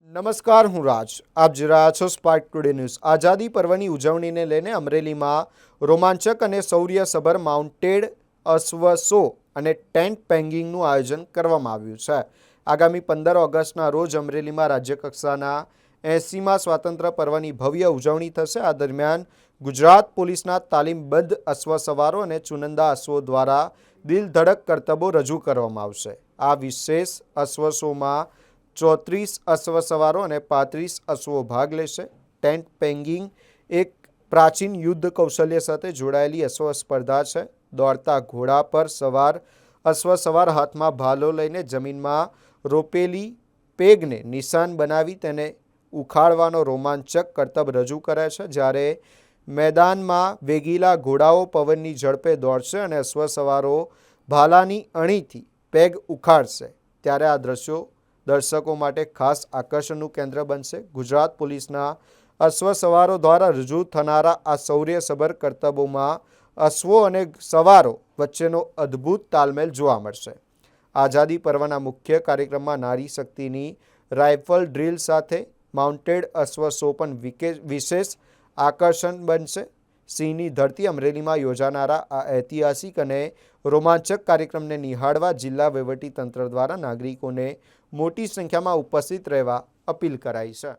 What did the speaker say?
નમસ્કાર, હું રાજ. આપ જોઈ રહ્યા છો સ્પાર્ક ટુડે ન્યૂઝ. આઝાદી પર્વની ઉજવણીને લઈને અમરેલીમાં રોમાંચક અને શૌર્યસભર માઉન્ટેડ અશ્વ શો અને ટેન્ટ પેંગિંગનું આયોજન કરવામાં આવ્યું છે. આગામી 15 ઓગસ્ટના રોજ અમરેલીમાં રાજ્યકક્ષાના 80મા સ્વાતંત્ર્ય પર્વની ભવ્ય ઉજવણી થશે. આ દરમિયાન ગુજરાત પોલીસના તાલીમબદ્ધ અશ્વ સવારો અને ચુનંદા અશ્વો દ્વારા દિલધડક કરતબો રજૂ કરવામાં આવશે. આ વિશેષ અશ્વ શોમાં 34 અશ્વ સવારો અને 35 અશ્વો ભાગ લેશે. ટેન્ટ પેંગિંગ એક પ્રાચીન યુદ્ધ કૌશલ્ય સાથે જોડાયેલી અશ્વ સ્પર્ધા છે. દોડતા ઘોડા પર સવાર અશ્વ સવાર હાથમાં ભાલો લઈને જમીનમાં રોપેલી પેગને નિશાન બનાવી તેને ઉખાડવાનો રોમાંચક કરતબ રજૂ કરે છે. જ્યારે મેદાનમાં વેગીલા ઘોડાઓ પવનની ઝડપે દોડશે અને અશ્વ સવારો ભાલાની અણીથી પેગ ઉખાડશે, ત્યારે આ દ્રશ્યો દર્શકો માટે ખાસ આકર્ષણનું કેન્દ્ર બનશે. ગુજરાત પોલીસના અશ્વ સવારો દ્વારા રજૂ થનારા આ શૌર્યસભર કરતબોમાં અશ્વો અને સવારો વચ્ચેનો અદ્ભુત તાલમેલ જોવા મળશે. આઝાદી પર્વના મુખ્ય કાર્યક્રમમાં નારી શક્તિની રાઇફલ ડ્રીલ સાથે માઉન્ટેડ અશ્વ શો પણ વિશેષ આકર્ષણ બનશે. સિંહની ધરતી અમરેલીમાં યોજાનારા આ ઐતિહાસિક અને રોમાંચક કાર્યક્રમને નિહાળવા જિલ્લા વહીવટીતંત્ર દ્વારા નાગરિકોને મોટી સંખ્યામાં ઉપસ્થિત રહેવા અપીલ કરાઈ છે.